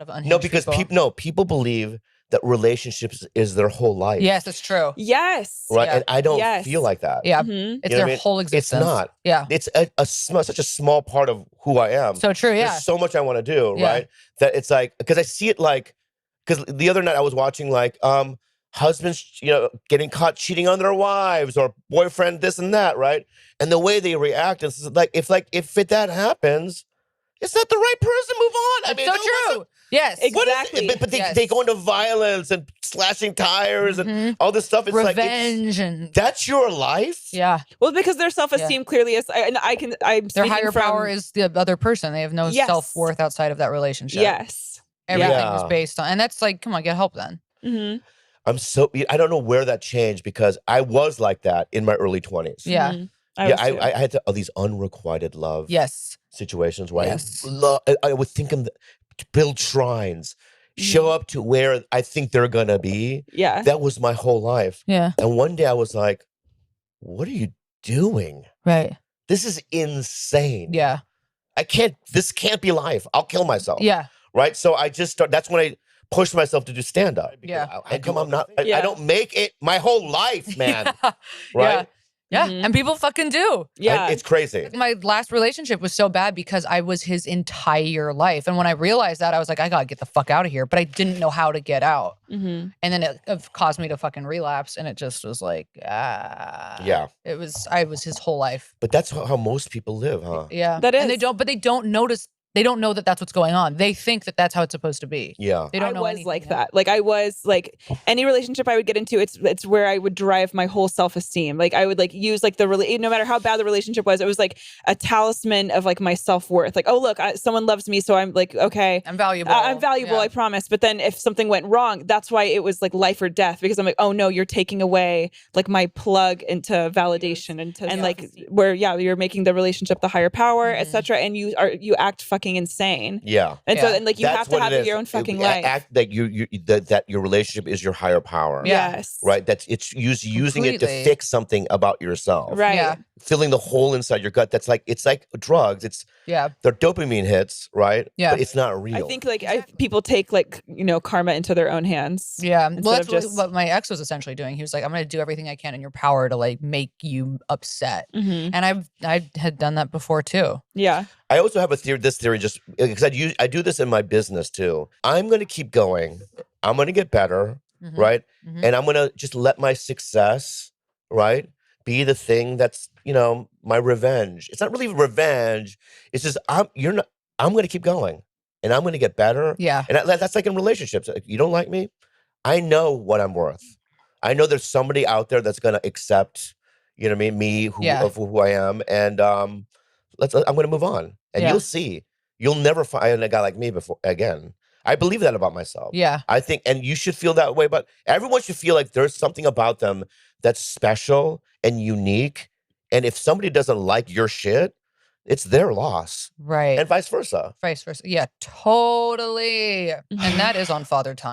of unhinged No, because people believe that relationships is their whole life. Yes, it's true. Yes. Right, Yeah. and I don't feel like that. Yeah, Mhm. it's You know their what I mean? whole existence. It's not. Yeah, It's such a small part of who I am. so true. Yeah, There's so much I want to do, Yeah. right? That it's like, because I see it like, because the other night I was watching like husbands, getting caught cheating on their wives or boyfriend this and that, right? And the way they react is like if that happens, it's not the right person. Move on. I mean, so true. Yes, Exactly. But they go into violence and slashing tires and all this stuff. It's revenge and that's your life. yeah. Well, because their self-esteem clearly is, and I'm Their speaking higher from, power is the other person. They have no Yes. self-worth outside of that relationship. Yes. Everything Yeah. is based on, and that's like, come on, get help then. Mm-hmm. I don't know where that changed because I was like that in my early 20s. Yeah. Mm-hmm. I had these unrequited love Yes. situations where Yes. I would think to build shrines, show up to where I think they're gonna be. Yeah. That was my whole life. Yeah. And one day I was like, what are you doing? Right. This is insane. Yeah. This can't be life. I'll kill myself. Yeah. Right. So I just that's when I pushed myself to do stand-up. Yeah. I don't make it my whole life, man. Yeah. Right? Yeah. Mhm. And people fucking do. Yeah. It's crazy. My last relationship was so bad because I was his entire life. And when I realized that, I was like, I gotta get the fuck out of here. But I didn't know how to get out. Mm-hmm. And then it caused me to fucking relapse. And it just was like, Yeah. I was his whole life. But that's how most people live, huh? Yeah. That And is. they don't notice. They don't know that that's what's going on. They think that that's how it's supposed to be. Yeah. They don't know I was anything like else. that. Like I was like any relationship I would get into, it's where I would derive my whole self-esteem. Like I would like use like no matter how bad the relationship was, it was like a talisman of like my self-worth. Like, oh look, someone loves me, so I'm like, okay, I'm valuable. I'm valuable, Yeah. I promise. But then if something went wrong, that's why it was like life or death, because I'm like, oh no, you're taking away like my plug into validation and like where you're making the relationship the higher power, etc. And you act fucking insane. Yeah. And so, and like you That's have to what it have is. your own fucking life. Act that that your relationship is your higher power. Yeah. Yes. Right. It's using it to Completely. fix something about yourself. Right. Yeah. Filling the hole inside your gut. It's like drugs. Yeah. They're dopamine hits, right? Yeah. But it's not real. I think like people take like, karma into their own hands. Yeah. Instead Well, of that's just- what my ex was essentially doing. He was like, I'm going to do everything I can in your power to like make you upset. Mhm. And I had done that before too. Yeah. I also have this theory just because I do this in my business too. I'm going to keep going. I'm going to get better, Mhm. right? Mhm. And I'm going to just let my success, right, be the thing that's, my revenge. It's not really revenge. It's just I'm going to keep going and I'm going to get better. Yeah. And that's like in relationships. Like, you don't like me? I know what I'm worth. I know there's somebody out there that's going to accept, me of who I am. And I'm going to move on. And Yeah. you'll see. You'll never find a guy like me again. I believe that about myself. Yeah. I think, and you should feel that way, but everyone should feel like there's something about them that's special and unique. And if somebody doesn't like your shit, it's their loss. Right. And vice versa. Vice versa. Yeah, totally. And that is on Father Time.